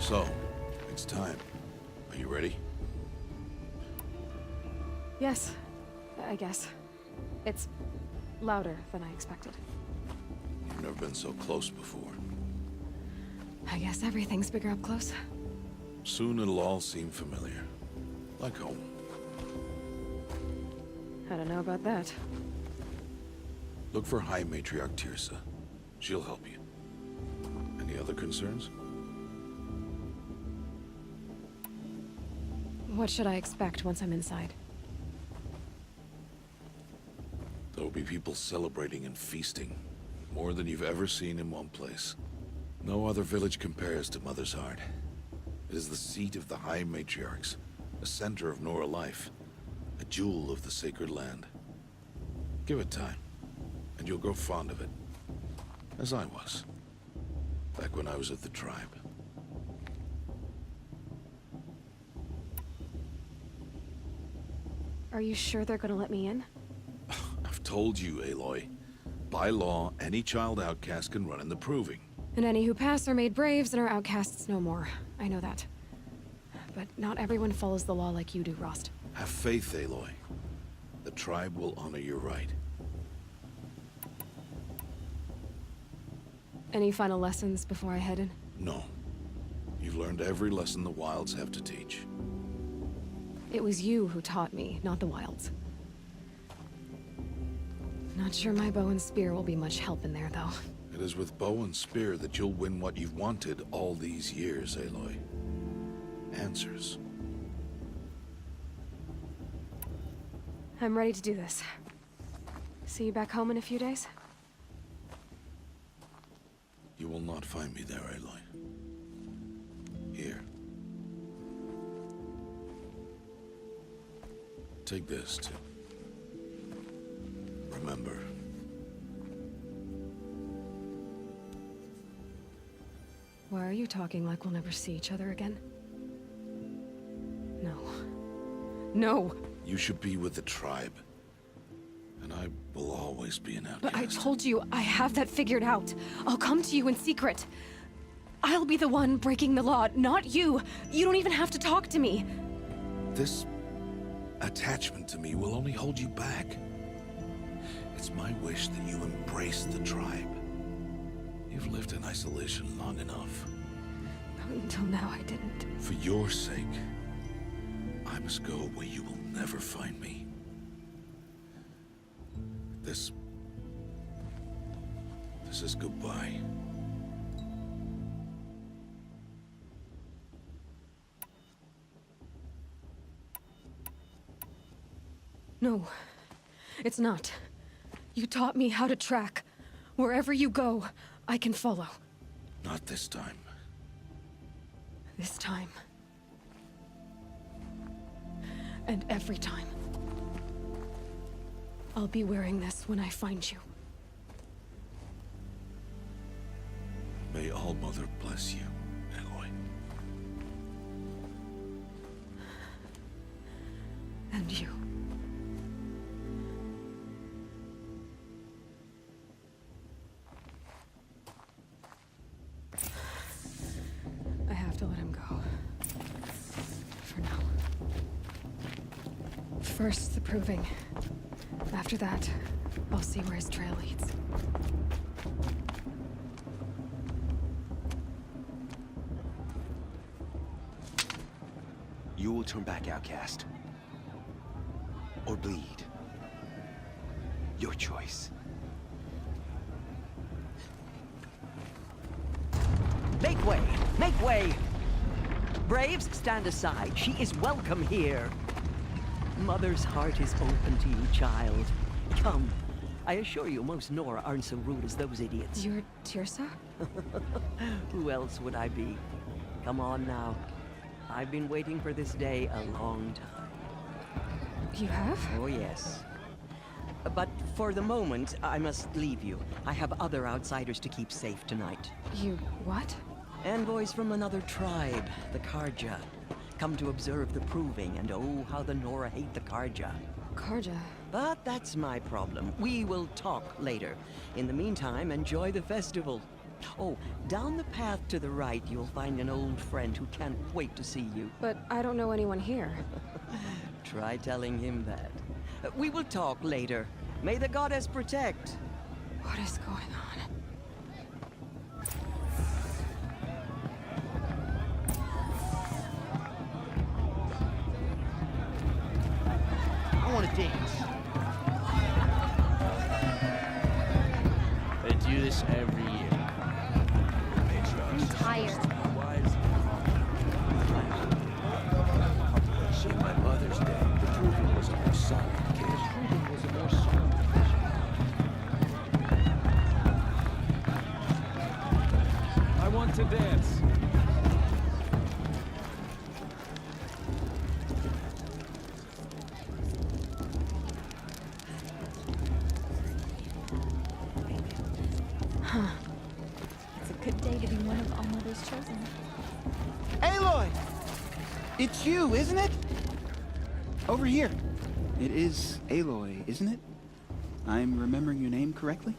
So, it's time. Are you ready? Yes, I guess. It's louder than I expected. You've never been so close before. I guess everything's bigger up close. Soon it'll all seem familiar. Like home. I don't know about that. Look for High Matriarch Tirsa. She'll help you. Any other concerns? What should I expect once I'm inside? There'll be people celebrating and feasting. More than you've ever seen in one place. No other village compares to Mother's Heart. It is the seat of the High Matriarchs, a center of Nora life, a jewel of the sacred land. Give it time, and you'll grow fond of it. As I was, back when I was at the tribe. Are you sure they're gonna let me in? I've told you, Aloy. By law, any child outcast can run in the proving. And any who pass are made braves and are outcasts no more. I know that. But not everyone follows the law like you do, Rost. Have faith, Aloy. The tribe will honor your right. Any final lessons before I head in? No. You've learned every lesson the Wilds have to teach. It was you who taught me, not the Wilds. Not sure my bow and spear will be much help in there, though. It is with bow and spear that you'll win what you've wanted all these years, Aloy. Answers. I'm ready to do this. See you back home in a few days? You will not find me there, Aloy. Here. Take this, too. Remember. Why are you talking like we'll never see each other again? No. No! You should be with the tribe. And I will always be an outcast. But I told you, I have that figured out. I'll come to you in secret. I'll be the one breaking the law, not you. You don't even have to talk to me. This attachment to me will only hold you back. It's my wish that you embrace the tribe. You've lived in isolation long enough. Until now, I didn't. For your sake, I must go where you will never find me. This is goodbye. No, it's not. You taught me how to track. Wherever you go, I can follow. Not this time. This time. And every time. I'll be wearing this when I find you. May All-Mother bless you, Aloy. And you. I have to let him go. For now. First, the proving. After that, I'll see where his trail leads. You will turn back, outcast. Or bleed. Your choice. Make way! Make way! Braves, stand aside. She is welcome here. Mother's heart is open to you, child. Come. I assure you, most Nora aren't so rude as those idiots. You're Tirsa? Who else would I be? Come on now. I've been waiting for this day a long time. You have? Oh, yes. But for the moment, I must leave you. I have other outsiders to keep safe tonight. You what? Envoys from another tribe, the Karja. Come to observe the proving, and oh, how the Nora hate the Karja. Karja. But that's my problem. We will talk later. In the meantime, enjoy the festival. Oh, Down the path to the right, you'll find an old friend who can't wait to see you. But I don't know anyone here. Try telling him that. We will talk later. May the goddess protect. What is going on? I want to dance. They do this every year. I'm tired. In my mother's day, the proving was a more solid case. I want to dance. It's a good day to be one of All Mother's chosen. Aloy! It's you, isn't it? Over here. It is Aloy, isn't it? I'm remembering your name correctly?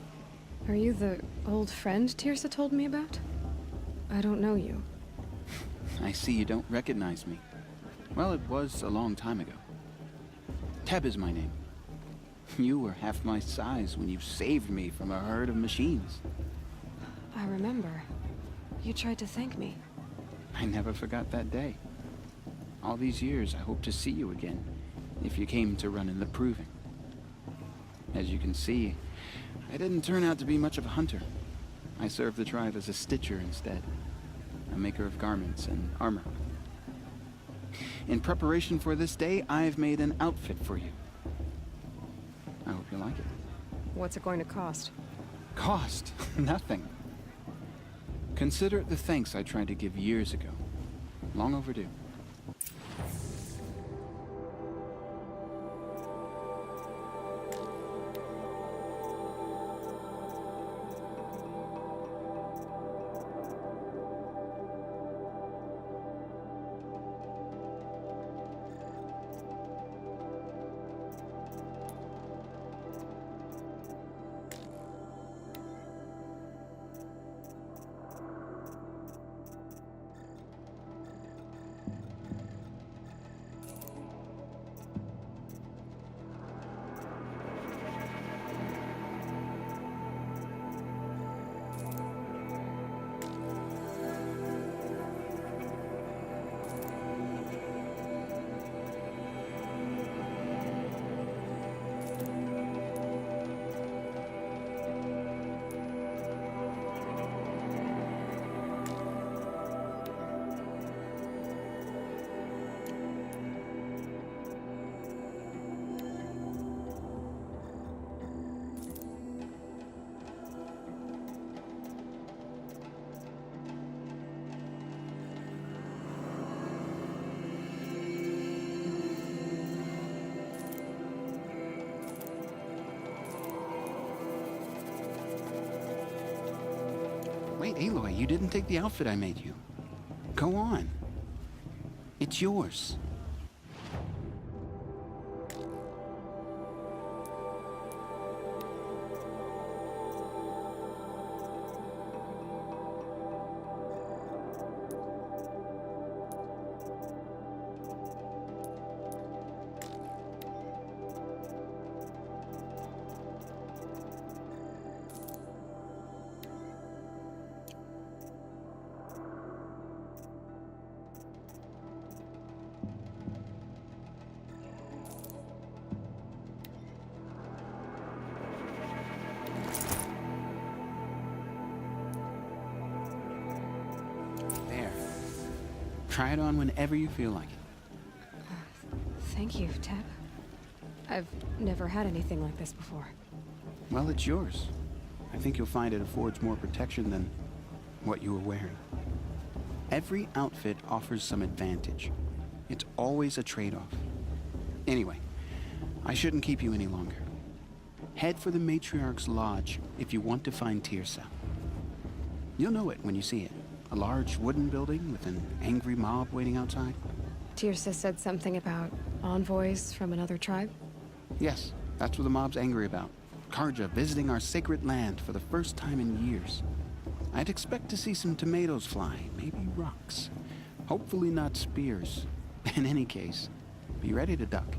Are you the old friend Tirsa told me about? I don't know you. I see you don't recognize me. Well, it was a long time ago. Teb is my name. You were half my size when you saved me from a herd of machines. I remember. You tried to thank me. I never forgot that day. All these years, I hope to see you again, if you came to run in the proving. As you can see, I didn't turn out to be much of a hunter. I served the tribe as a stitcher instead, a maker of garments and armor. In preparation for this day, I've made an outfit for you. I hope you like it. What's it going to cost? Cost? Nothing. Consider it the thanks I tried to give years ago. Long overdue. Wait, Aloy, you didn't take the outfit I made you. Go on. It's yours. There. Try it on whenever you feel like it. Thank you, Teb. I've never had anything like this before. Well, it's yours. I think you'll find it affords more protection than what you were wearing. Every outfit offers some advantage. It's always a trade-off. Anyway, I shouldn't keep you any longer. Head for the Matriarch's Lodge if you want to find Tirsa. You'll know it when you see it. A large wooden building with an angry mob waiting outside. Tirsa said something about envoys from another tribe? Yes, that's what the mob's angry about. Karja visiting our sacred land for the first time in years. I'd expect to see some tomatoes fly, maybe rocks. Hopefully not spears. In any case, be ready to duck.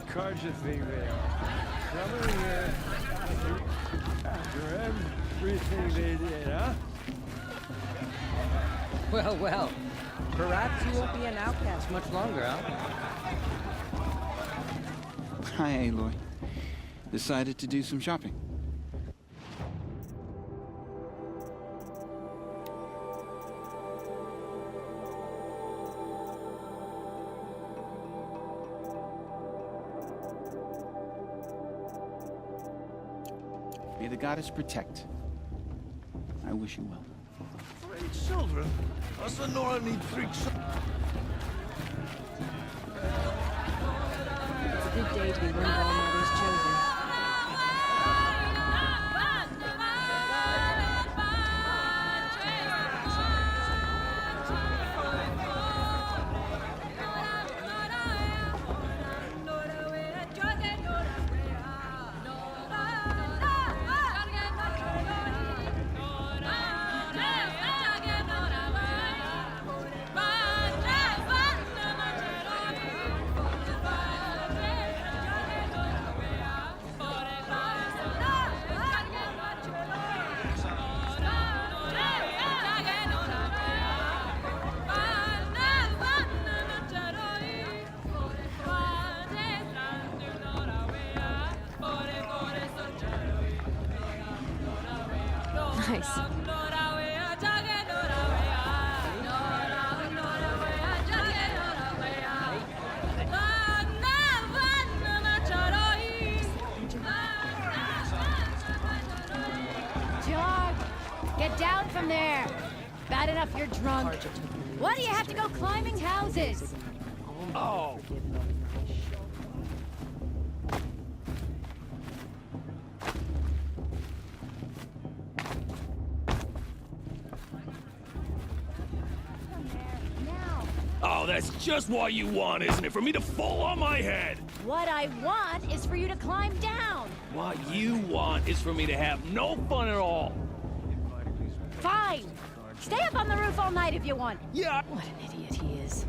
Cards you think they are. Coming here after everything they did, huh? Well, well. Perhaps you won't be an outcast much longer, huh? Hi, Aloy. Decided to do some shopping. May the goddess protect. I wish you well. 3 children? Us and Nora need 3 children. It's a good day to be one of all mothers chosen. Nice. John, get down from there. Bad enough you're drunk. Why do you have to go climbing houses? Oh! Oh, that's just what you want, isn't it? For me to fall on my head! What I want is for you to climb down. What you want is for me to have no fun at all. Fine. Stay up on the roof all night if you want. Yeah. What an idiot he is.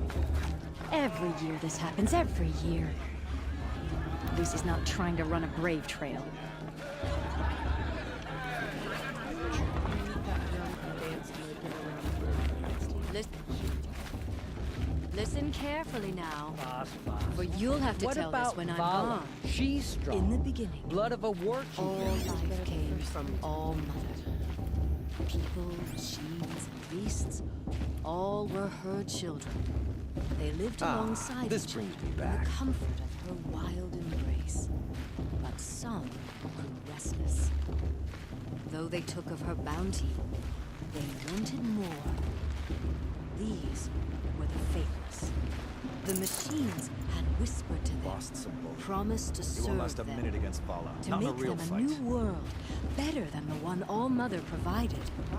Every year this happens, every year. At least he's not trying to run a brave trail. Listen carefully now, for you'll have to What tell about this when I'm Vala? gone. She's strong. In the beginning, Blood of a war all chief. life came from all mother. People, machines, and beasts, all were her children. They lived alongside this each brings other me in back. the comfort of her wild embrace. But some grew restless. Though they took of her bounty, they wanted more. These were the faithless. The machines had whispered to them, Lost some bullshit. promised to You serve won't last a them, minute against Fallout. to Not in a make real them a fight. new world, better than the one All-Mother provided. A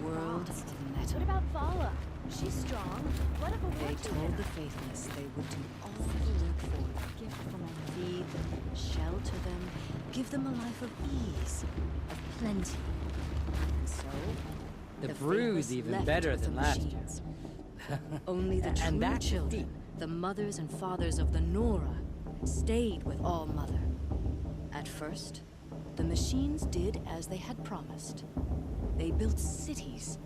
world lost. of metal. What about Vala? She's strong. What if a They war told the faithless they would do all the work for them. Feed them, shelter them, give them a life of ease, of plenty. And so, The faithless brew's even left better with than the last year. machines. Only the And true that's children, the mothers and fathers of the Nora, stayed with All-Mother. At first, the machines did as they had promised. They built cities,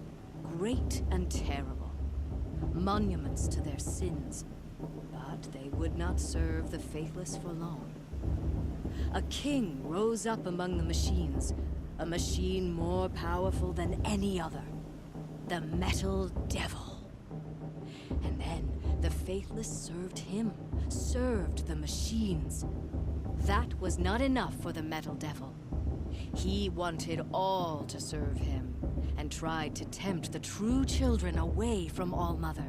great and terrible, monuments to their sins, but they would not serve the faithless for long. A king rose up among the machines, a machine more powerful than any other, the Metal Devil. And then the faithless served him, served the machines. That was not enough for the Metal Devil. He wanted all to serve him, and tried to tempt the true children away from All-Mother.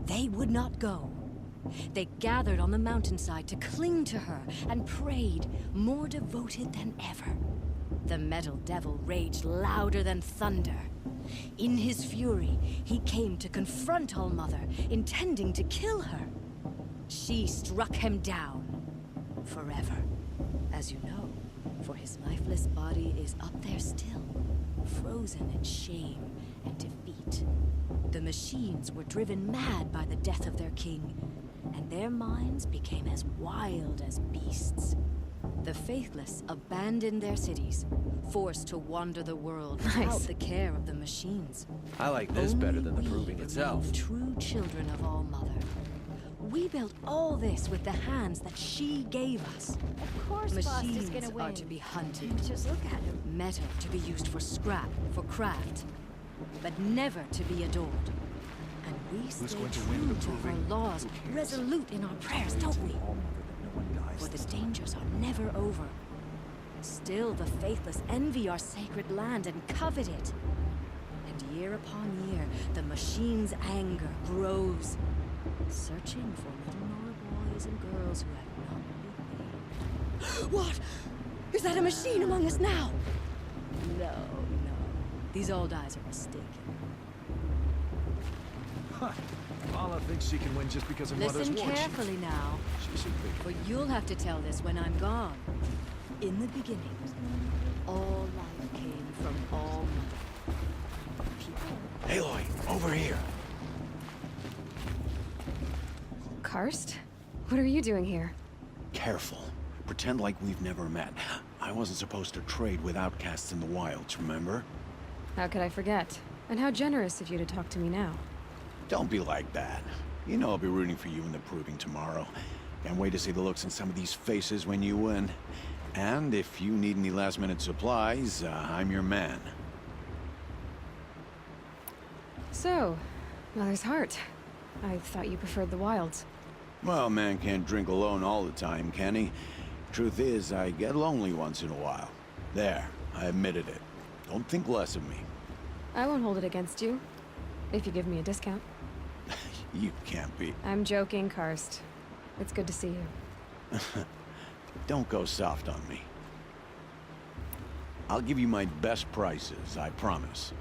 They would not go. They gathered on the mountainside to cling to her and prayed, more devoted than ever. The Metal Devil raged louder than thunder. In his fury, he came to confront All-Mother, intending to kill her. She struck him down. Forever. As you know, for his lifeless body is up there still, frozen in shame and defeat. The machines were driven mad by the death of their king, and their minds became as wild as beasts. The faithless abandoned their cities, forced to wander the world without the care of the machines. I like this better than the proving itself. True children of All-Mother. We built all this with the hands that she gave us. Of course Bast is Machines gonna win. are to be hunted. Just look at him. Metal to be used for scrap, for craft, but never to be adored. And we stay going to true win the to her proving? laws, resolute in our prayers, don't we? For the dangers are never over. Still, the faithless envy our sacred land and covet it. And year upon year, the machine's anger grows, searching for little Nora boys and girls who have not been. What? Is that a machine among us now? No, no. These old eyes are mistaken. Vala thinks she can win just because her mother's Listen war carefully now, She should think. for you'll have to tell this when I'm gone. In the beginning, all life came from All-Mother. People. Aloy, over here. Karst? What are you doing here? Careful. Pretend like we've never met. I wasn't supposed to trade with outcasts in the wilds, remember? How could I forget? And how generous of you to talk to me now. Don't be like that. You know I'll be rooting for you in the proving tomorrow. Can't wait to see the looks on some of these faces when you win. And if you need any last-minute supplies, I'm your man. So, Mother's Heart. I thought you preferred the wilds. Well, man can't drink alone all the time, can he? Truth is, I get lonely once in a while. There, I admitted it. Don't think less of me. I won't hold it against you, if you give me a discount. You can't be. I'm joking, Karst. It's good to see you. Don't go soft on me. I'll give you my best prices, I promise.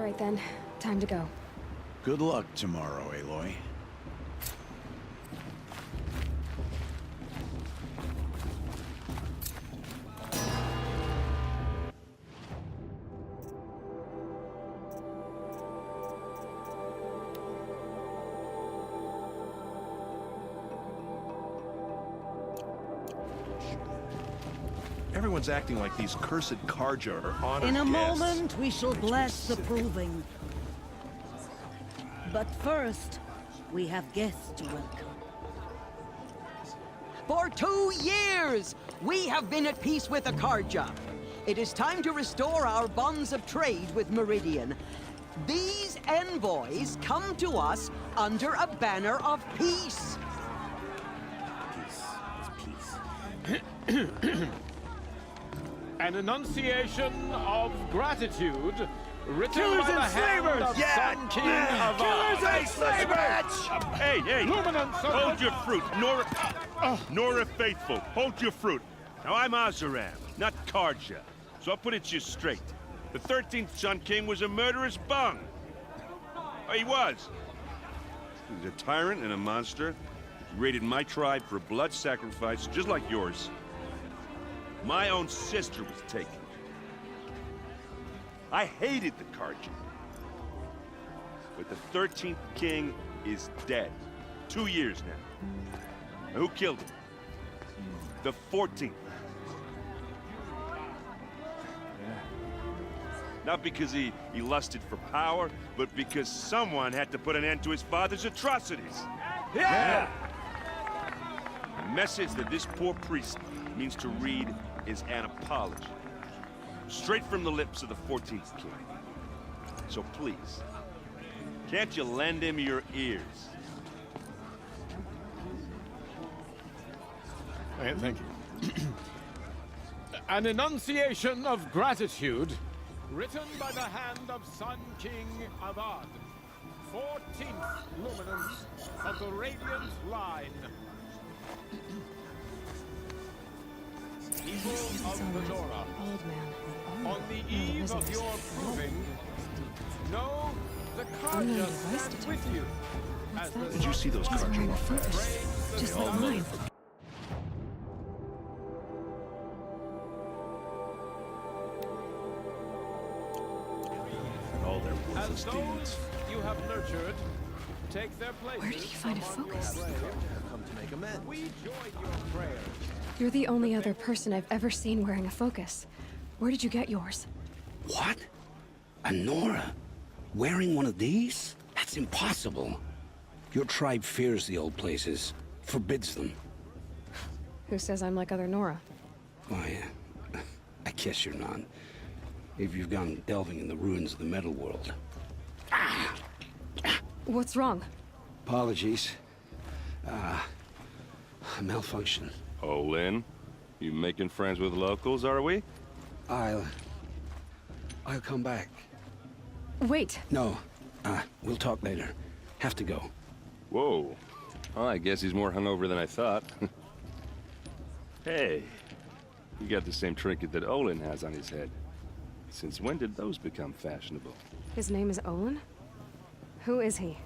right then. Time to go. Good luck tomorrow, Aloy. Everyone's acting like these cursed Karja are honored In a guests. moment, we shall bless the proving. But first, we have guests to welcome. For 2 years, we have been at peace with the Karja. It is time to restore our bonds of trade with Meridian. These envoys come to us under a banner of peace. An enunciation of gratitude written Killers by the and hand slavers! of Yeah! Sun King of Killers Ar. and slavers! Hey, hey! Luminance of Hold the- your fruit, Nora Faithful. Hold your fruit. Now I'm Azaram, not Karja. So I'll put it to you straight. The 13th Sun King was a murderous bung. Oh, he was. He was a tyrant and a monster. He raided my tribe for a blood sacrifice, just like yours. My own sister was taken. I hated the Karja. But the 13th king is dead. 2 years now. Now, who killed him? The 14th. Not because he lusted for power, but because someone had to put an end to his father's atrocities. Yeah! The message that this poor priest means to read is an apology. Straight from the lips of the 14th king. So please, can't you lend him your ears? Thank you. An enunciation of gratitude written by the hand of Sun King Avad, 14th luminance of the Radiant Line. People of the Nora, Old man. on the eve of your proving, know the I'm not Karja advice stand to with take. you. What's As the that? Did you see those He's Karja wearing a walk focus. past? Just like mine. And all their As worthless those deeds. you have nurtured take their places. Where did he find a among your focus? prey. Come to make amends. We join your prayers. You're the only other person I've ever seen wearing a focus. Where did you get yours? What? A Nora? Wearing one of these? That's impossible. Your tribe fears the old places, forbids them. Who says I'm like other Nora? Why, I guess you're not. If you've gone delving in the ruins of the metal world. What's wrong? Apologies. A malfunction. Oh, Lynn, you making friends with locals, are we? I'll come back. Wait. No, we'll talk later. Have to go. Whoa. Well, I guess he's more hungover than I thought. Hey, you got the same trinket that Olin has on his head. Since when did those become fashionable? His name is Olin? Who is he?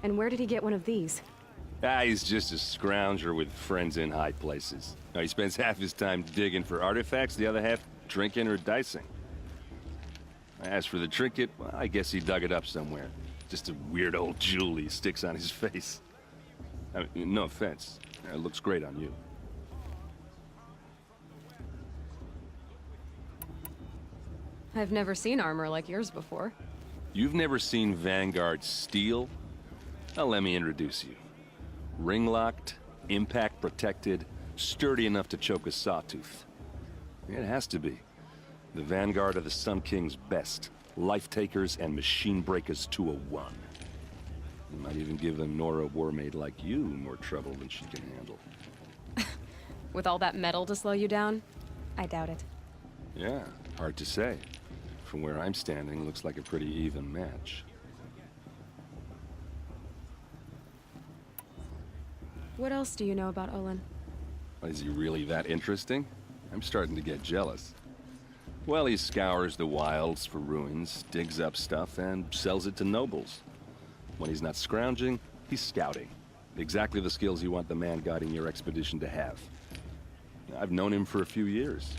And where did he get one of these? He's just a scrounger with friends in high places. Now, he spends half his time digging for artifacts, the other half drinking or dicing. As for the trinket, well, I guess he dug it up somewhere. Just a weird old jewel he sticks on his face. I mean, no offense. It looks great on you. I've never seen armor like yours before. You've never seen Vanguard steel? Well, let me introduce you. Ring-locked, impact-protected, sturdy enough to choke a sawtooth. It has to be. The Vanguard of the Sun King's best. Life-takers and machine-breakers to a one. You might even give a Nora warmaid like you more trouble than she can handle. With all that metal to slow you down? I doubt it. Yeah, hard to say. From where I'm standing, looks like a pretty even match. What else do you know about Olin? Is he really that interesting? I'm starting to get jealous. Well, he scours the wilds for ruins, digs up stuff, and sells it to nobles. When he's not scrounging, he's scouting. Exactly the skills you want the man guiding your expedition to have. I've known him for a few years.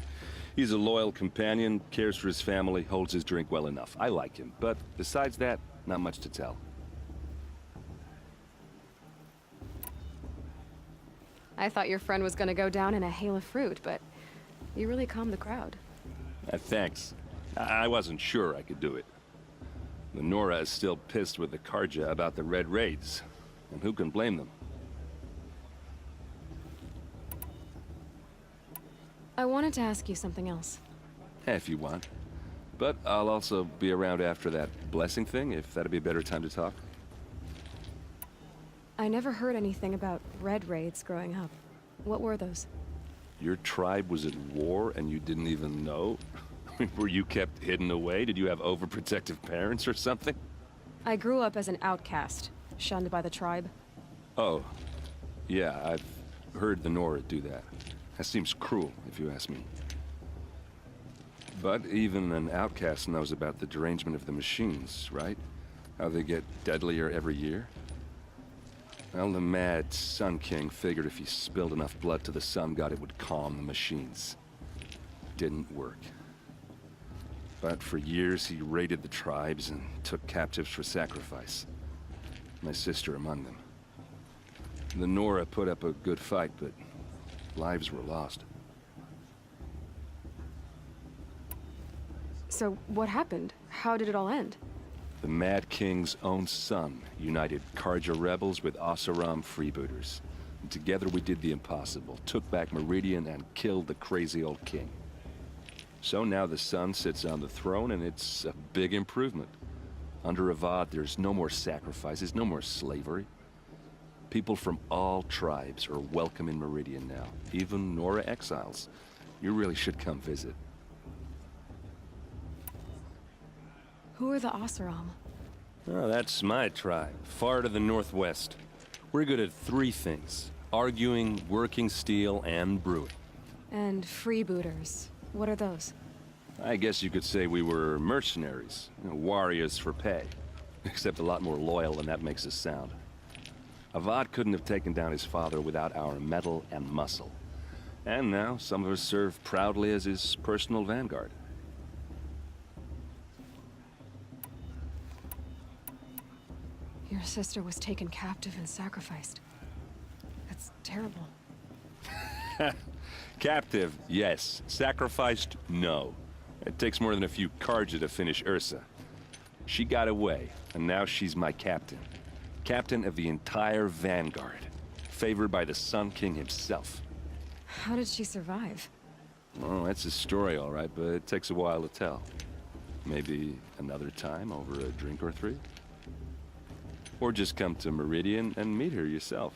He's a loyal companion, cares for his family, holds his drink well enough. I like him, but besides that, not much to tell. I thought your friend was gonna go down in a hail of fruit, but you really calmed the crowd. Thanks. I wasn't sure I could do it. The Nora is still pissed with the Karja about the Red Raids, and who can blame them? I wanted to ask you something else. If you want. But I'll also be around after that blessing thing, if that'd be a better time to talk. I never heard anything about Red Raids growing up. What were those? Your tribe was at war and you didn't even know? Were you kept hidden away? Did you have overprotective parents or something? I grew up as an outcast, shunned by the tribe. Oh, yeah, I've heard the Nora do that. That seems cruel, if you ask me. But even an outcast knows about the derangement of the machines, right? How they get deadlier every year? Well, the mad Sun King figured if he spilled enough blood to the Sun God, it would calm the machines. Didn't work. But for years, he raided the tribes and took captives for sacrifice. My sister among them. The Nora put up a good fight, but lives were lost. So, what happened? How did it all end? The Mad King's own son united Karja rebels with Oseram freebooters. And together we did the impossible, took back Meridian and killed the crazy old king. So now the son sits on the throne and it's a big improvement. Under Avad, there's no more sacrifices, no more slavery. People from all tribes are welcome in Meridian now, even Nora exiles. You really should come visit. Who are the Oseram? Oh, that's my tribe, far to the northwest. We're good at three things: arguing, working steel, and brewing. And freebooters. What are those? I guess you could say we were mercenaries, warriors for pay. Except a lot more loyal than that makes us sound. Avad couldn't have taken down his father without our metal and muscle. And now, some of us serve proudly as his personal vanguard. Your sister was taken captive and sacrificed. That's terrible. Captive, yes. Sacrificed, no. It takes more than a few Karja to finish Ursa. She got away, and now she's my captain. Captain of the entire Vanguard. Favored by the Sun King himself. How did she survive? Well, that's a story, all right, but it takes a while to tell. Maybe another time over a drink or three? Or just come to Meridian and meet her yourself.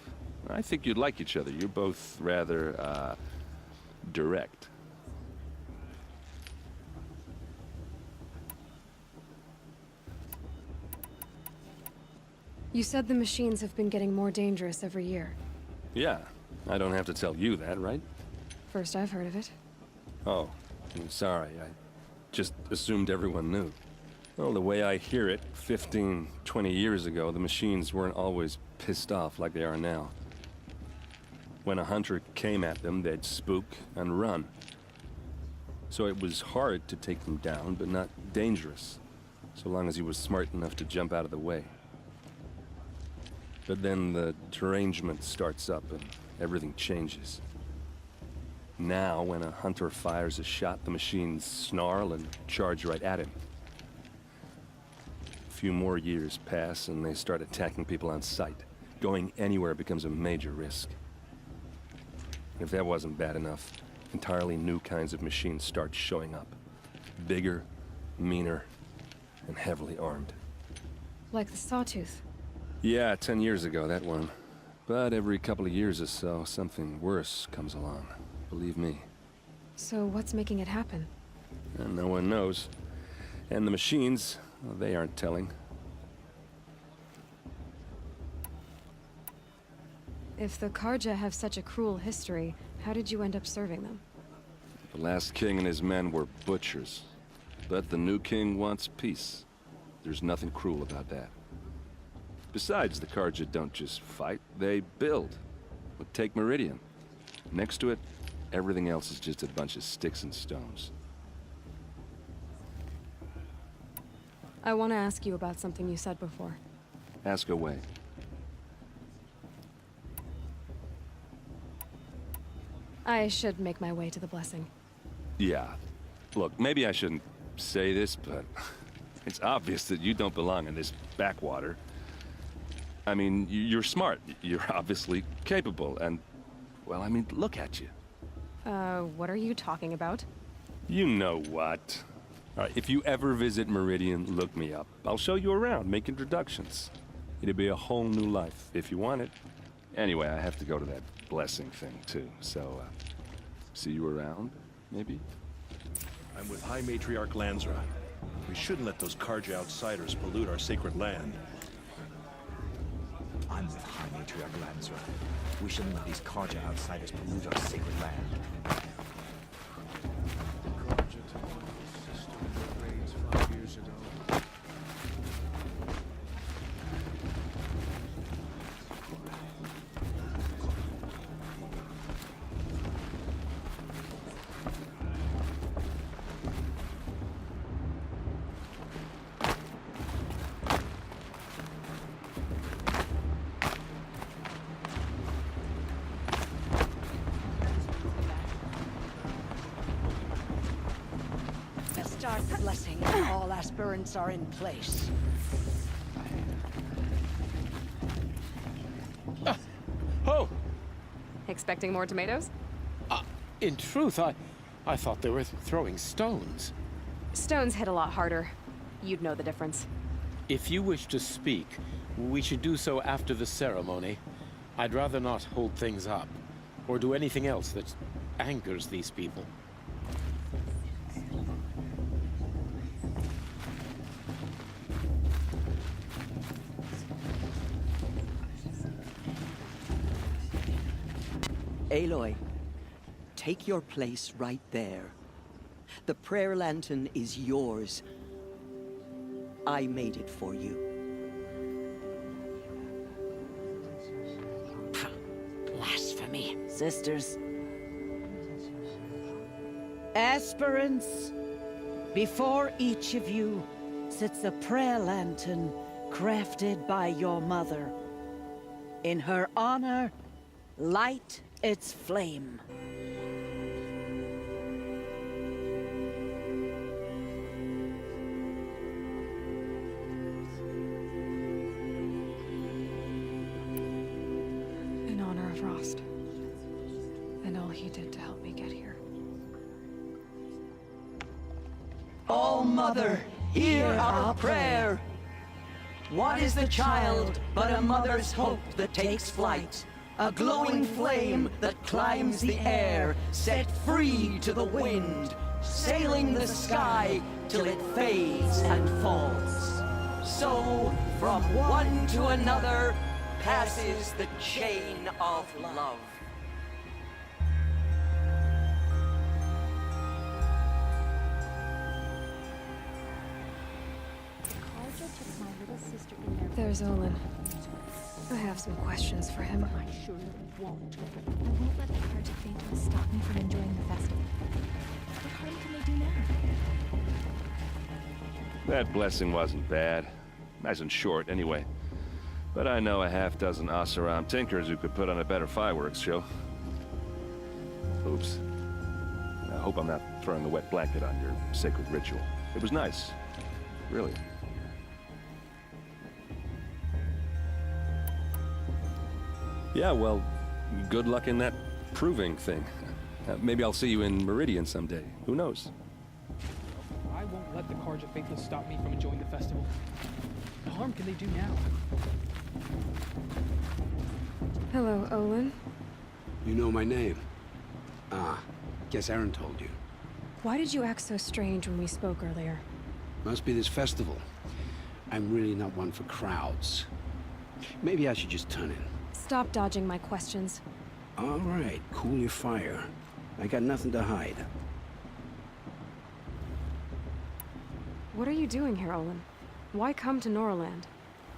I think you'd like each other. You're both rather, direct. You said the machines have been getting more dangerous every year. Yeah, I don't have to tell you that, right? First I've heard of it. Oh, I'm sorry. I just assumed everyone knew. Well, the way I hear it, 15, 20 years ago, the machines weren't always pissed off like they are now. When a hunter came at them, they'd spook and run. So it was hard to take them down, but not dangerous, so long as he was smart enough to jump out of the way. But then the derangement starts up and everything changes. Now, when a hunter fires a shot, the machines snarl and charge right at him. A few more years pass and they start attacking people on sight. Going anywhere becomes a major risk. If that wasn't bad enough, entirely new kinds of machines start showing up. Bigger, meaner, and heavily armed. Like the Sawtooth. Yeah, 10 years ago, that one. But every couple of years or so, something worse comes along. Believe me. So what's making it happen? And no one knows. And the machines, well, they aren't telling. If the Karja have such a cruel history, how did you end up serving them? The last king and his men were butchers. But the new king wants peace. There's nothing cruel about that. Besides, the Carja don't just fight, they build. But take Meridian. Next to it, everything else is just a bunch of sticks and stones. I want to ask you about something you said before. Ask away. I should make my way to the blessing. Yeah. Look, maybe I shouldn't say this, but it's obvious that you don't belong in this backwater. I mean, you're smart. You're obviously capable, and, well, I mean, look at you. What are you talking about? You know what. All right, if you ever visit Meridian, look me up. I'll show you around, make introductions. It'll be a whole new life, if you want it. Anyway, I have to go to that blessing thing, too, so, see you around, maybe? I'm with High Matriarch Lansra. We shouldn't let those Carja outsiders pollute our sacred land. I'm with High Matriarch Lansra. We shouldn't let these Carja outsiders pollute our sacred land. Start the blessing. All aspirants are in place. Oh! Expecting more tomatoes? In truth, I thought they were throwing stones. Stones hit a lot harder. You'd know the difference. If you wish to speak, we should do so after the ceremony. I'd rather not hold things up, or do anything else that angers these people. Aloy, take your place right there. The prayer lantern is yours. I made it for you. Blasphemy. Sisters. Aspirants, before each of you sits a prayer lantern crafted by your mother. In her honor, light its flame. In honor of Rost. And all he did to help me get here. All Mother, hear our prayer. What is the child but a mother's hope that takes flight? A glowing flame that climbs the air, set free to the wind, sailing the sky till it fades and falls. So, from one to another, passes the chain of love. There's Olin. I have some questions for him. I surely won't. I won't let the Carja Faithless stop me from enjoying the festival. What harm can they do now? That blessing wasn't bad. Nice and short, anyway. But I know a half-dozen Oseram tinkers who could put on a better fireworks show. Oops. I hope I'm not throwing a wet blanket on your sacred ritual. It was nice. Really. Yeah, well, good luck in that proving thing. Maybe I'll see you in Meridian someday. Who knows? I won't let the Carja Faithless stop me from enjoying the festival. What harm can they do now? Hello, Olin. You know my name? Ah, guess Aaron told you. Why did you act so strange when we spoke earlier? Must be this festival. I'm really not one for crowds. Maybe I should just turn in. Stop dodging my questions. All right, cool your fire. I got nothing to hide. What are you doing here, Olin? Why come to Noraland?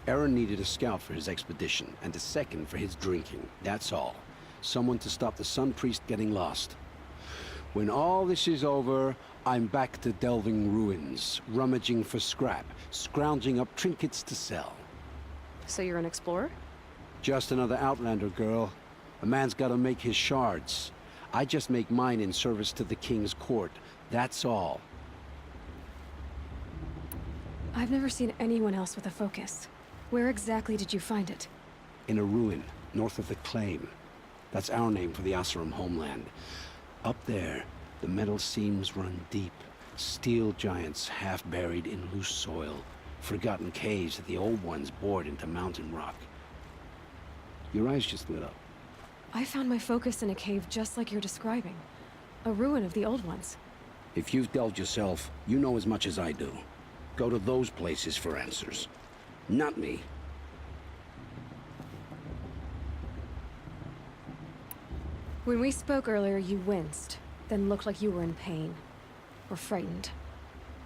Aaron needed a scout for his expedition, and a second for his drinking. That's all. Someone to stop the Sun Priest getting lost. When all this is over, I'm back to delving ruins, rummaging for scrap, scrounging up trinkets to sell. So you're an explorer? Just another Outlander, girl. A man's gotta make his shards. I just make mine in service to the King's court. That's all. I've never seen anyone else with a focus. Where exactly did you find it? In a ruin, north of the Claim. That's our name for the Oseram homeland. Up there, the metal seams run deep. Steel giants half buried in loose soil. Forgotten caves that the old ones bored into mountain rock. Your eyes just lit up. I found my focus in a cave just like you're describing. A ruin of the old ones. If you've delved yourself, you know as much as I do. Go to those places for answers. Not me. When we spoke earlier, you winced, then looked like you were in pain. Or frightened.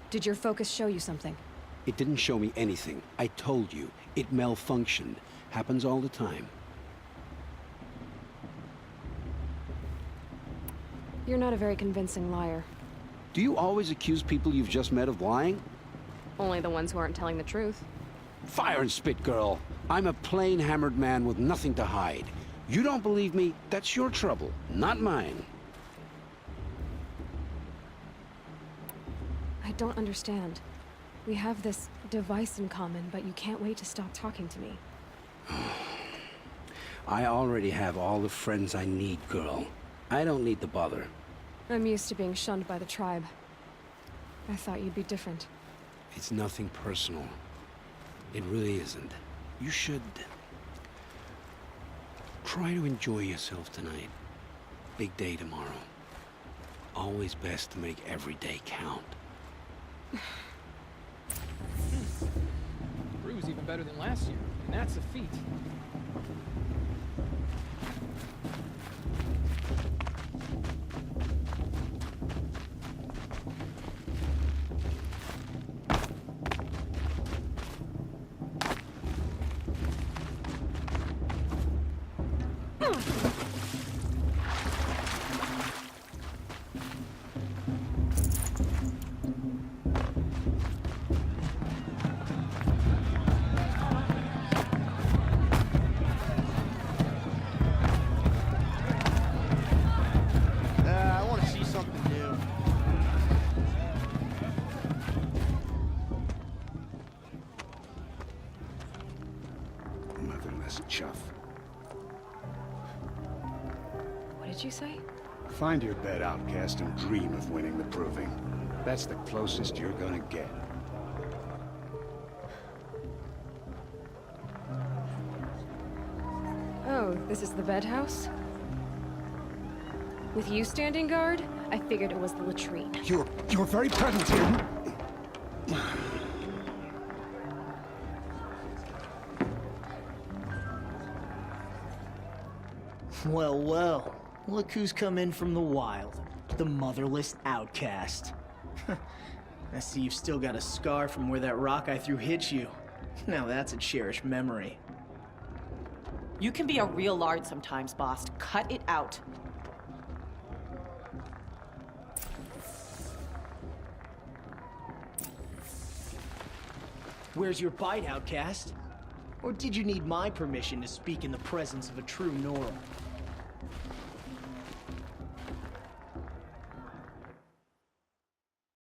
Did your focus show you something? It didn't show me anything. I told you. It malfunctioned. Happens all the time. You're not a very convincing liar. Do you always accuse people you've just met of lying? Only the ones who aren't telling the truth. Fire and spit, girl. I'm a plain hammered man with nothing to hide. You don't believe me, that's your trouble, not mine. I don't understand. We have this device in common, but you can't wait to stop talking to me. I already have all the friends I need, girl. I don't need the bother. I'm used to being shunned by the tribe. I thought you'd be different. It's nothing personal. It really isn't. You should... try to enjoy yourself tonight. Big day tomorrow. Always best to make every day count. Brew was even better than last year, and that's a feat. I want to see something new. Motherless chuff. What did you say? Find your bed, outcast, and dream of winning the proving. That's the closest you're gonna get. Oh, this is the bed house? With you standing guard, I figured it was the latrine. You're very present here. Well, well. Look who's come in from the wild. The motherless outcast. I see you've still got a scar from where that rock I threw hit you. Now that's a cherished memory. You can be a real lard sometimes, boss. Cut it out. Where's your bite, outcast? Or did you need my permission to speak in the presence of a true Nora?